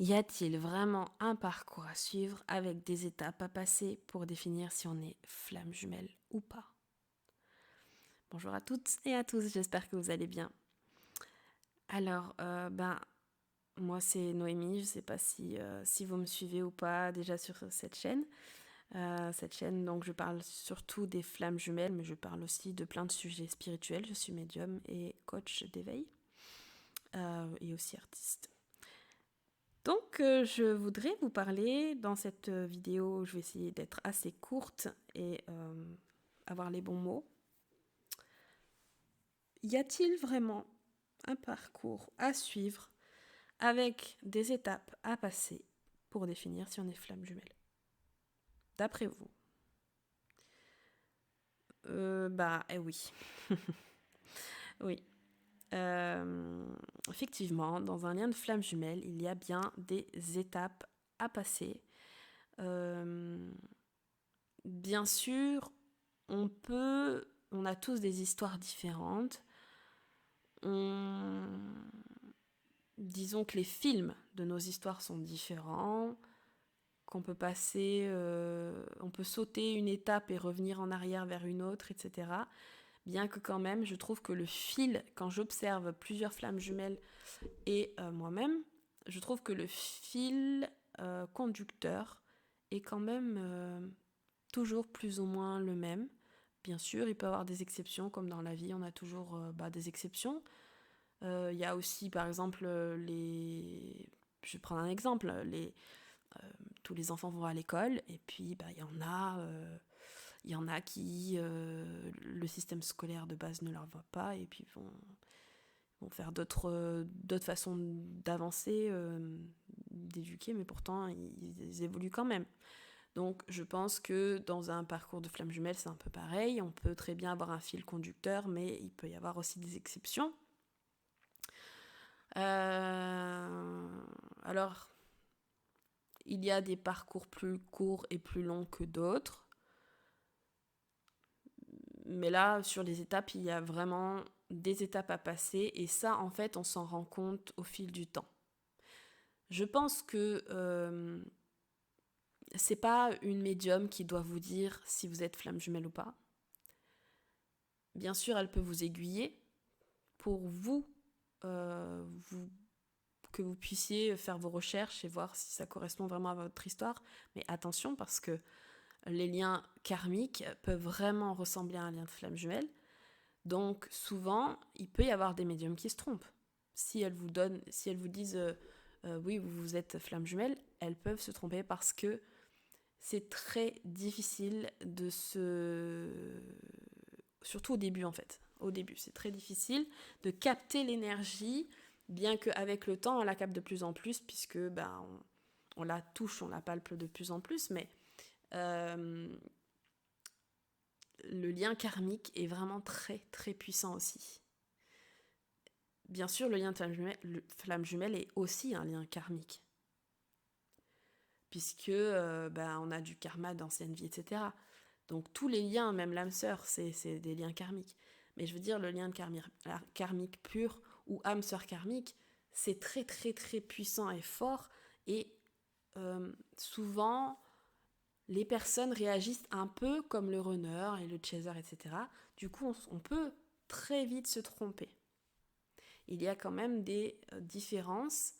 Y a-t-il vraiment un parcours à suivre avec des étapes à passer pour définir si on est flamme jumelle ou pas? Bonjour à toutes et à tous, j'espère que vous allez bien. Alors, moi c'est Noémie, je ne sais pas si vous me suivez ou pas déjà sur cette chaîne. Donc je parle surtout des flammes jumelles, mais je parle aussi de plein de sujets spirituels. Je suis médium et coach d'éveil et aussi artiste. Donc, je voudrais vous parler dans cette vidéo, je vais essayer d'être assez courte et avoir les bons mots. Y a-t-il vraiment un parcours à suivre avec des étapes à passer pour définir si on est flamme jumelle? D'après vous? Oui. Oui. Effectivement, dans un lien de flamme jumelle, il y a bien des étapes à passer. Bien sûr, on a tous des histoires différentes. Disons que les films de nos histoires sont différents, qu'on peut on peut sauter une étape et revenir en arrière vers une autre, etc. Bien que quand même, je trouve que le fil, quand j'observe plusieurs flammes jumelles et moi-même, je trouve que le fil conducteur est quand même toujours plus ou moins le même. Bien sûr, il peut y avoir des exceptions, comme dans la vie, on a toujours des exceptions. Il y a aussi, par exemple, je vais prendre un exemple, tous les enfants vont à l'école, et puis il y en a qui, le système scolaire de base ne leur va pas, et puis vont faire d'autres façons d'avancer, d'éduquer, mais pourtant, ils évoluent quand même. Donc je pense que dans un parcours de flamme jumelle, c'est un peu pareil. On peut très bien avoir un fil conducteur, mais il peut y avoir aussi des exceptions. Alors, il y a des parcours plus courts et plus longs que d'autres. Mais là, sur les étapes, il y a vraiment des étapes à passer. Et ça, en fait, on s'en rend compte au fil du temps. Je pense que c'est pas une médium qui doit vous dire si vous êtes flamme jumelle ou pas. Bien sûr, elle peut vous aiguiller pour que vous puissiez faire vos recherches et voir si ça correspond vraiment à votre histoire. Mais attention, parce que les liens karmiques peuvent vraiment ressembler à un lien de flamme jumelle. Donc souvent, il peut y avoir des médiums qui se trompent. Si elles vous disent oui, vous êtes flamme jumelle, elles peuvent se tromper parce que c'est très difficile surtout au début en fait. Au début, c'est très difficile de capter l'énergie, bien qu'avec le temps, on la capte de plus en plus, puisque on la touche, on la palpe de plus en plus, mais le lien karmique est vraiment très très puissant aussi. Bien sûr, le lien de flamme jumelle est aussi un lien karmique, puisque on a du karma d'ancienne vie, etc. Donc tous les liens, même l'âme sœur, c'est des liens karmiques. Mais je veux dire, le lien de karmique pur ou âme sœur karmique, c'est très très très puissant et fort. Et souvent, les personnes réagissent un peu comme le runner et le chaser, etc. Du coup, on peut très vite se tromper. Il y a quand même des différences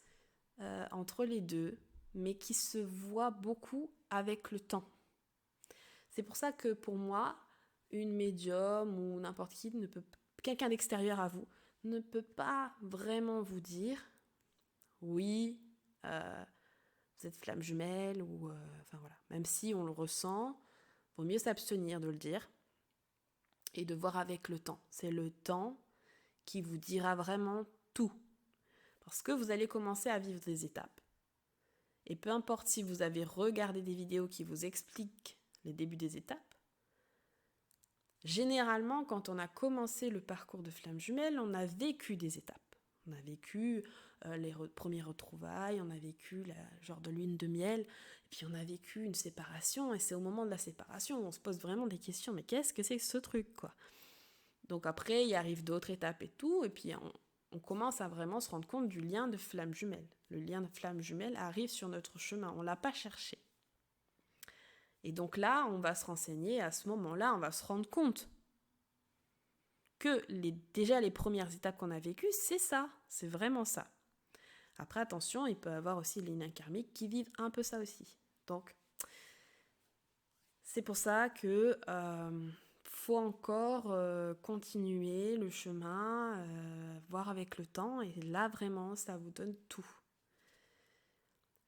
entre les deux, mais qui se voient beaucoup avec le temps. C'est pour ça que pour moi, une médium ou n'importe qui quelqu'un d'extérieur à vous, ne peut pas vraiment vous dire oui, vous êtes flamme jumelle ou enfin voilà. Même si on le ressent, vaut mieux s'abstenir de le dire et de voir avec le temps. C'est le temps qui vous dira vraiment tout. Parce que vous allez commencer à vivre des étapes. Et peu importe si vous avez regardé des vidéos qui vous expliquent les débuts des étapes, généralement, quand on a commencé le parcours de flamme jumelle, on a vécu des étapes. On a vécu les premières retrouvailles, on a vécu genre de lune de miel, et puis on a vécu une séparation, et c'est au moment de la séparation où on se pose vraiment des questions, mais qu'est-ce que c'est que ce truc, quoi? Donc après, il arrive d'autres étapes et tout, et puis on commence à vraiment se rendre compte du lien de flamme jumelle. Le lien de flamme jumelle arrive sur notre chemin, on ne l'a pas cherché. Et donc là, on va se renseigner, à ce moment-là, on va se rendre compte que déjà les premières étapes qu'on a vécues, c'est ça, c'est vraiment ça. Après, attention, il peut y avoir aussi les liens karmiques qui vivent un peu ça aussi. Donc, c'est pour ça que faut encore continuer le chemin, voir avec le temps, et là, vraiment, ça vous donne tout.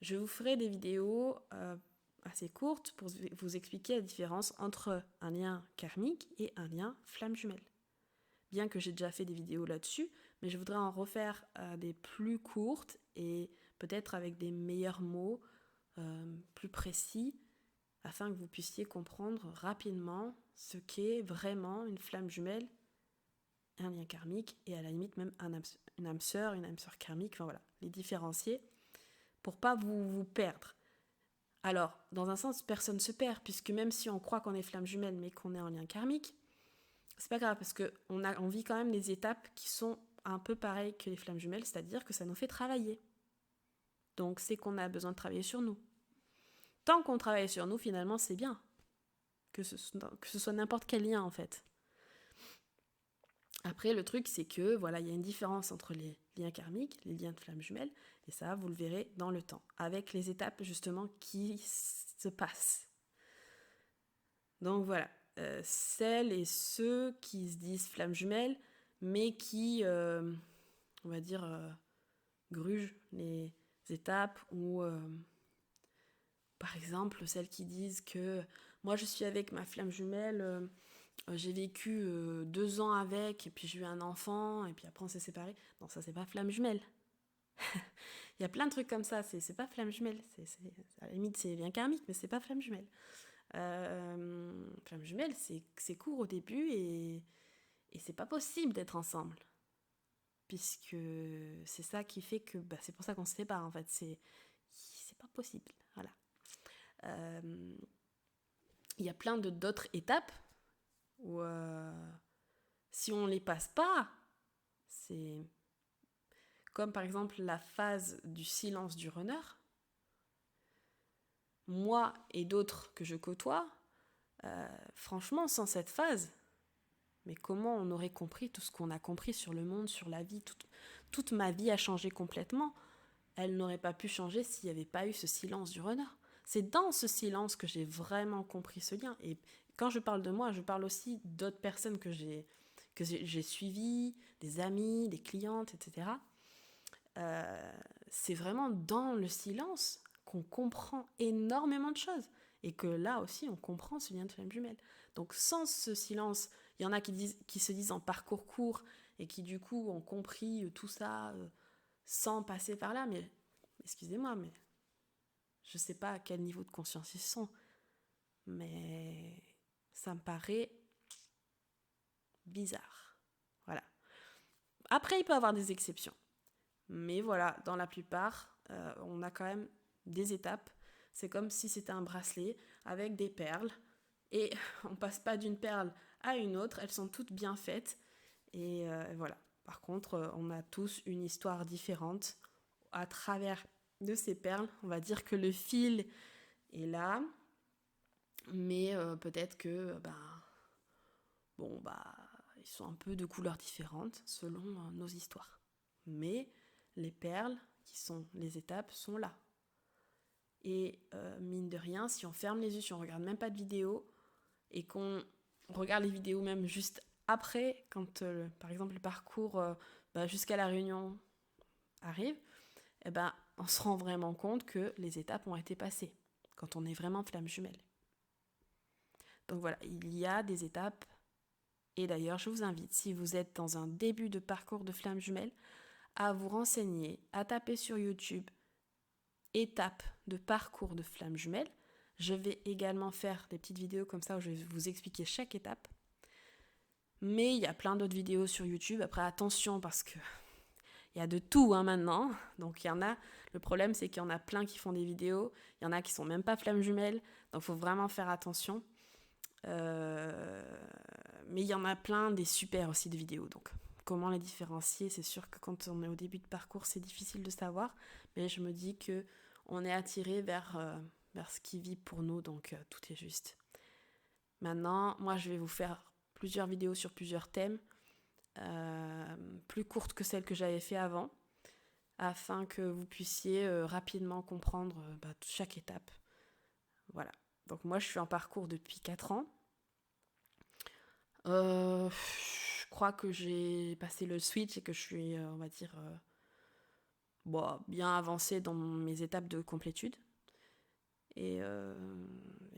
Je vous ferai des vidéos assez courtes pour vous expliquer la différence entre un lien karmique et un lien flamme jumelle. Bien que j'ai déjà fait des vidéos là-dessus, mais je voudrais en refaire des plus courtes et peut-être avec des meilleurs mots, plus précis, afin que vous puissiez comprendre rapidement ce qu'est vraiment une flamme jumelle, un lien karmique, et à la limite même une âme sœur karmique, enfin voilà, les différencier pour pas vous perdre. Alors, dans un sens, personne ne se perd, puisque même si on croit qu'on est flamme jumelle mais qu'on est en lien karmique, c'est pas grave, parce qu'on vit quand même des étapes qui sont un peu pareilles que les flammes jumelles, c'est-à-dire que ça nous fait travailler. Donc c'est qu'on a besoin de travailler sur nous. Tant qu'on travaille sur nous, finalement, c'est bien. Que ce soit n'importe quel lien, en fait. Après, le truc, c'est que, voilà, il y a une différence entre les liens karmiques, les liens de flammes jumelles, et ça, vous le verrez dans le temps, avec les étapes, justement, qui se passent. Donc voilà. Celles et ceux qui se disent flammes jumelles, mais qui, on va dire, grugent les étapes, ou par exemple celles qui disent que moi je suis avec ma flamme jumelle, j'ai vécu 2 ans avec, et puis j'ai eu un enfant, et puis après on s'est séparés. Non, ça c'est pas flamme jumelle. Il y a plein de trucs comme ça, c'est pas flamme jumelle, à la limite c'est lien karmique, mais c'est pas flamme jumelle. Flamme jumelle, c'est court au début, et c'est pas possible d'être ensemble, puisque c'est ça qui fait que c'est pour ça qu'on se sépare, en fait, c'est pas possible, voilà. Il y a plein d'autres étapes où si on les passe pas, c'est comme par exemple la phase du silence du runner. Moi et d'autres que je côtoie, franchement, sans cette phase, mais comment on aurait compris tout ce qu'on a compris sur le monde, sur la vie, toute ma vie a changé complètement. Elle n'aurait pas pu changer s'il n'y avait pas eu ce silence du runner. C'est dans ce silence que j'ai vraiment compris ce lien. Et quand je parle de moi, je parle aussi d'autres personnes que j'ai suivies, des amis, des clientes, etc. C'est vraiment dans le silence qu'on comprend énormément de choses, et que là aussi on comprend ce lien de flamme jumelle. Donc sans ce silence, il y en a qui se disent en parcours court, et qui du coup ont compris tout ça sans passer par là, mais excusez-moi, mais je sais pas à quel niveau de conscience ils sont, mais ça me paraît bizarre. Voilà. Après, il peut y avoir des exceptions, mais voilà, dans la plupart, on a quand même des étapes. C'est comme si c'était un bracelet avec des perles, et on passe pas d'une perle à une autre, elles sont toutes bien faites, et voilà. Par contre, on a tous une histoire différente à travers de ces perles. On va dire que le fil est là, mais peut-être que ils sont un peu de couleurs différentes selon nos histoires. Mais les perles, qui sont les étapes, sont là. Et mine de rien, si on ferme les yeux, si on regarde même pas de vidéo, et qu'on regarde les vidéos même juste après, quand par exemple le parcours jusqu'à la réunion arrive, on se rend vraiment compte que les étapes ont été passées, quand on est vraiment flamme jumelle. Donc voilà, il y a des étapes, et d'ailleurs je vous invite, si vous êtes dans un début de parcours de flamme jumelle, à vous renseigner, à taper sur YouTube étapes de parcours de flamme jumelle. Je vais également faire des petites vidéos comme ça où je vais vous expliquer chaque étape. Mais il y a plein d'autres vidéos sur YouTube. Après, attention, parce que il y a de tout maintenant. Donc il y en a, le problème c'est qu'il y en a plein qui font des vidéos, il y en a qui sont même pas flammes jumelles, donc il faut vraiment faire attention. Mais il y en a plein des super aussi de vidéos, donc comment les différencier. C'est sûr que quand on est au début de parcours, c'est difficile de savoir, mais je me dis que on est attiré vers ce qui vit pour nous, donc tout est juste. Maintenant, moi, je vais vous faire plusieurs vidéos sur plusieurs thèmes, plus courtes que celles que j'avais fait avant, afin que vous puissiez rapidement comprendre chaque étape. Voilà. Donc moi, je suis en parcours depuis 4 ans. Je crois que j'ai passé le switch et que je suis, on va dire, bien avancée dans mes étapes de complétude. Et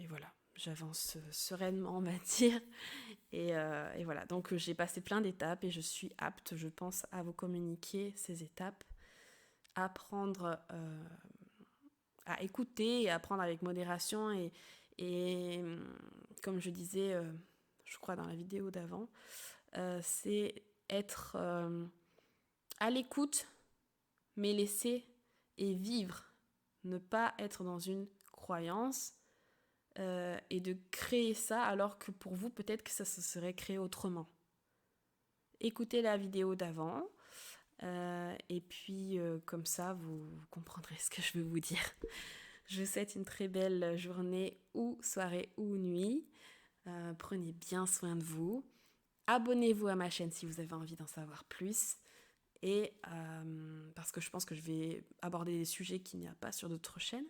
voilà, j'avance sereinement, on va dire. Et voilà, donc j'ai passé plein d'étapes et je suis apte, je pense, à vous communiquer ces étapes, à apprendre à écouter et à prendre avec modération. Et comme je disais, je crois dans la vidéo d'avant, c'est être à l'écoute, mais laisser et vivre. Ne pas être dans une croyance et de créer ça alors que pour vous, peut-être que ça se serait créé autrement. Écoutez la vidéo d'avant et puis comme ça, vous comprendrez ce que je veux vous dire. Je vous souhaite une très belle journée ou soirée ou nuit. Prenez bien soin de vous. Abonnez-vous à ma chaîne si vous avez envie d'en savoir plus. Et parce que je pense que je vais aborder des sujets qu'il n'y a pas sur d'autres chaînes.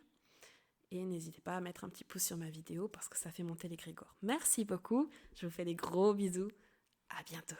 Et n'hésitez pas à mettre un petit pouce sur ma vidéo parce que ça fait monter l'égrégore. Merci beaucoup. Je vous fais des gros bisous. À bientôt.